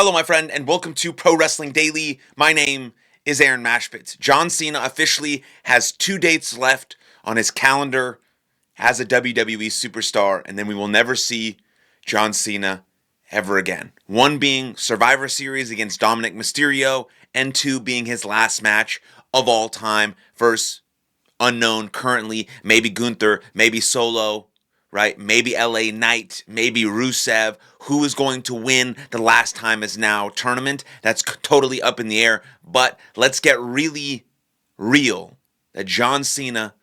Hello, my friend, and welcome to Pro Wrestling Daily. My name is Aaron Machbitz. John Cena officially has 2 dates left on his calendar as a WWE superstar, and then we will never see John Cena ever again. One being Survivor Series against Dominic Mysterio, and 2 being his last match of all time versus unknown currently, maybe Gunther, maybe Solo, right? Maybe LA Knight, maybe Rusev. Who is going to win the Last Time Is Now tournament? That's totally up in the air. But let's get really real that John Cena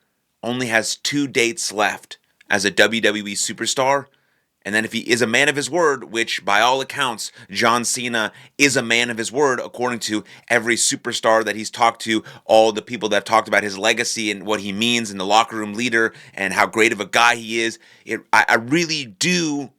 only has 2 dates left as a WWE superstar. And then if he is a man of his word, which by all accounts, John Cena is a man of his word, according to every superstar that he's talked to, all the people that have talked about his legacy and what he means and the locker room leader and how great of a guy he is. I really do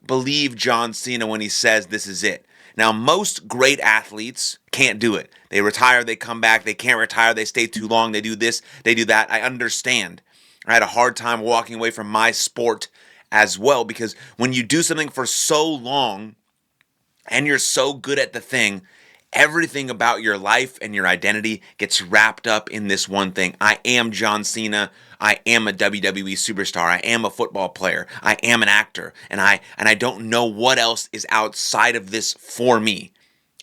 believe John Cena when he says this is it. Now, most great athletes can't do it. They retire, they come back, they can't retire, they stay too long, they do this, they do that. I understand. I had a hard time walking away from my sport as well, because when you do something for so long and you're so good at the thing, everything about your life and your identity gets wrapped up in this one thing. I am John Cena. I am a WWE superstar. I am a football player. I am an actor. And I don't know what else is outside of this for me.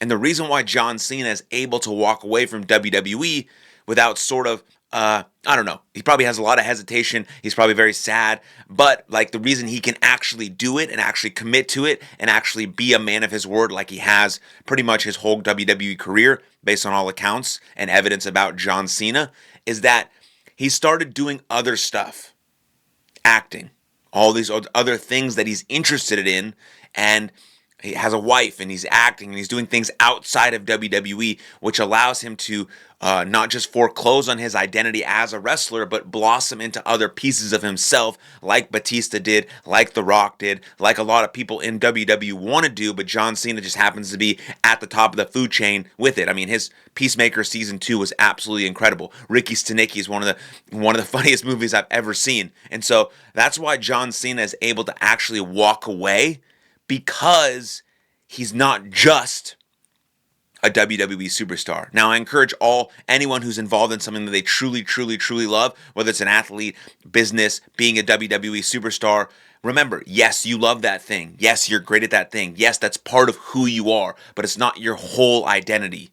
And the reason why John Cena is able to walk away from WWE without sort of I don't know. He probably has a lot of hesitation. He's probably very sad. But like the reason he can actually do it and actually commit to it and actually be a man of his word like he has pretty much his whole WWE career based on all accounts and evidence about John Cena is that he started doing other stuff. Acting. All these other things that he's interested in, and he has a wife and he's acting and he's doing things outside of WWE, which allows him to not just foreclose on his identity as a wrestler, but blossom into other pieces of himself, like Batista did, like The Rock did, like a lot of people in WWE want to do, but John Cena just happens to be at the top of the food chain with it. I mean, his Peacemaker Season 2 was absolutely incredible. Ricky Stenicki is one of the funniest movies I've ever seen. And so that's why John Cena is able to actually walk away, because he's not just a WWE superstar. Now, I encourage anyone who's involved in something that they truly, truly, truly love, whether it's an athlete, business, being a WWE superstar. Remember, yes, you love that thing. Yes, you're great at that thing. Yes, that's part of who you are, but it's not your whole identity.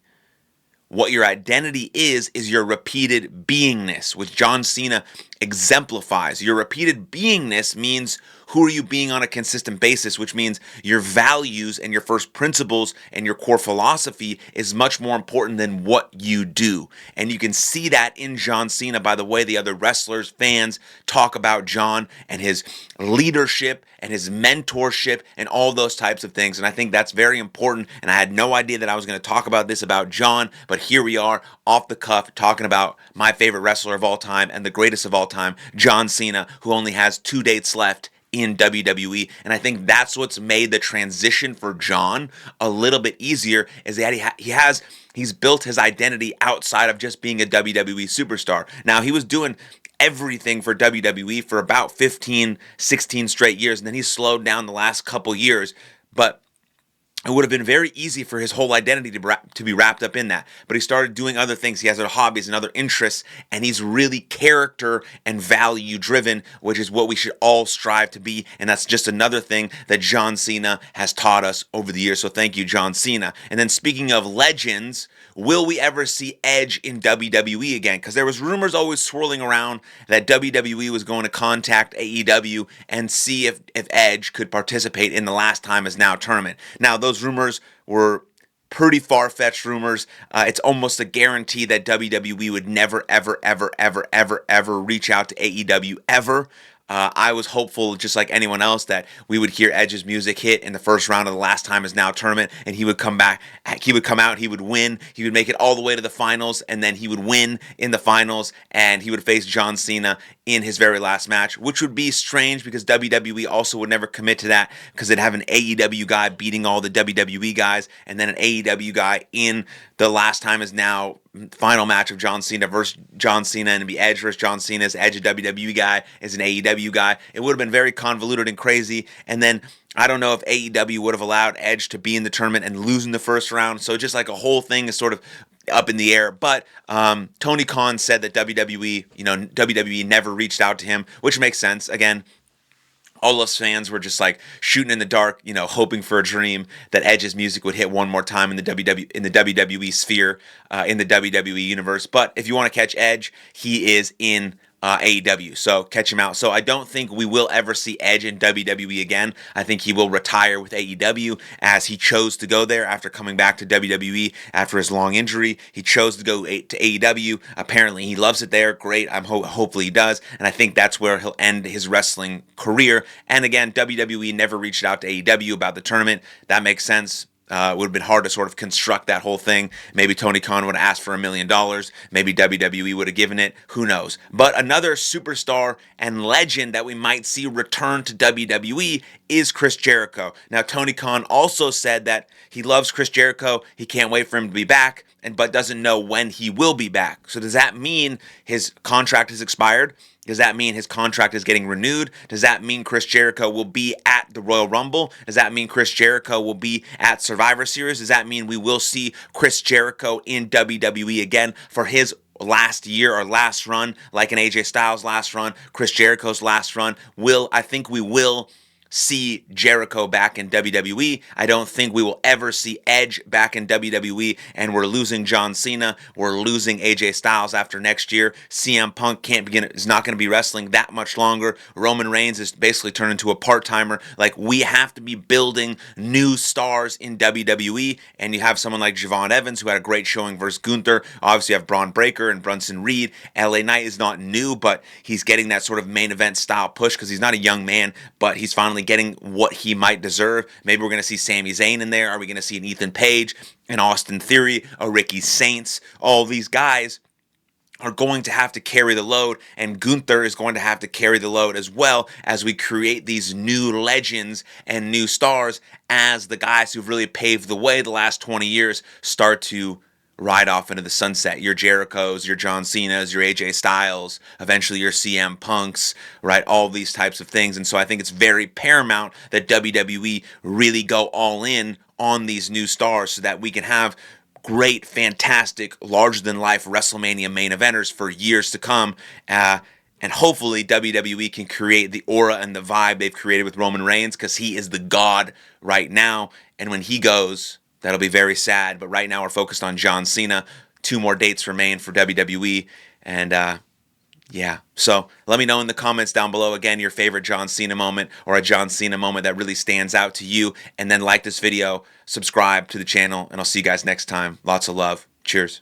What your identity is your repeated beingness, which John Cena exemplifies. Your repeated beingness means who are you being on a consistent basis, which means your values and your first principles and your core philosophy is much more important than what you do. And you can see that in John Cena by the way the other wrestlers, fans talk about John and his leadership and his mentorship and all those types of things. And I think that's very important. And I had no idea that I was going to talk about this about John, but here we are off the cuff talking about my favorite wrestler of all time and the greatest of all time, John Cena, who only has 2 dates left in WWE. And I think that's what's made the transition for John a little bit easier, is that he's built his identity outside of just being a WWE superstar. Now, he was doing everything for WWE for about 15, 16 straight years, and then he slowed down the last couple years, but it would have been very easy for his whole identity to be wrapped up in that. But he started doing other things. He has other hobbies and other interests, and he's really character and value driven, which is what we should all strive to be. And that's just another thing that John Cena has taught us over the years. So thank you, John Cena. And then speaking of legends, will we ever see Edge in WWE again? Because there was rumors always swirling around that WWE was going to contact AEW and see if Edge could participate in the Last Time Is Now tournament. Now, those rumors were pretty far-fetched rumors. It's almost a guarantee that WWE would never, ever, ever, ever, ever, ever reach out to AEW ever. I was hopeful, just like anyone else, that we would hear Edge's music hit in the first round of the Last Time Is Now tournament, and he would come back, he would come out, he would win, he would make it all the way to the finals, and then he would win in the finals, and he would face John Cena in his very last match, which would be strange because WWE also would never commit to that because they'd have an AEW guy beating all the WWE guys and then an AEW guy in the last time is now final match of John Cena versus John Cena, and it'd be Edge versus John Cena. Edge, a WWE guy, is an AEW guy. It would have been very convoluted and crazy. And then I don't know if AEW would have allowed Edge to be in the tournament and lose in the first round. So just like a whole thing is sort of up in the air. But Tony Khan said that WWE never reached out to him, which makes sense. Again, all us fans were just like shooting in the dark, hoping for a dream that Edge's music would hit one more time in the WWE sphere, in the WWE universe. But if you want to catch Edge, he is in AEW, so catch him out. So I don't think we will ever see Edge in WWE again. I think he will retire with AEW, as he chose to go there after coming back to WWE after his long injury. He chose to go to AEW. Apparently he loves it there. Great. Hopefully he does, and I think that's where he'll end his wrestling career. And again, WWE never reached out to AEW about the tournament. That makes sense. It would have been hard to sort of construct that whole thing. Maybe Tony Khan would have asked for $1 million. Maybe WWE would have given it. Who knows? But another superstar and legend that we might see return to WWE is Chris Jericho. Now, Tony Khan also said that he loves Chris Jericho. He can't wait for him to be back, but doesn't know when he will be back. So does that mean his contract has expired? Does that mean his contract is getting renewed? Does that mean Chris Jericho will be at the Royal Rumble? Does that mean Chris Jericho will be at Survivor Series? Does that mean we will see Chris Jericho in WWE again for his last year or last run, like an AJ Styles last run, Chris Jericho's last run? I think we will see Jericho back in WWE. I don't think we will ever see Edge back in WWE, and we're losing John Cena. We're losing AJ Styles after next year. CM Punk is not going to be wrestling that much longer. Roman Reigns is basically turned into a part-timer. Like, we have to be building new stars in WWE, and you have someone like Javon Evans, who had a great showing versus Gunther. Obviously, you have Braun Breaker and Brunson Reed. LA Knight is not new, but he's getting that sort of main event style push because he's not a young man, but he's finally getting what he might deserve. Maybe we're going to see Sami Zayn in there. Are we going to see an Ethan Page, an Austin Theory, a Ricky Saints? All these guys are going to have to carry the load, and Gunther is going to have to carry the load as well, as we create these new legends and new stars, as the guys who've really paved the way the last 20 years start to ride off into the sunset. Your Jerichos, your John Cenas, your AJ Styles, eventually your CM Punks, right? All these types of things. And so I think it's very paramount that WWE really go all in on these new stars so that we can have great, fantastic, larger-than-life WrestleMania main eventers for years to come. And hopefully WWE can create the aura and the vibe they've created with Roman Reigns, because he is the god right now. And when he goes, that'll be very sad. But right now we're focused on John Cena. 2 more dates remain for WWE. And yeah. So let me know in the comments down below, again, your favorite John Cena moment, or a John Cena moment that really stands out to you. And then like this video, subscribe to the channel, and I'll see you guys next time. Lots of love. Cheers.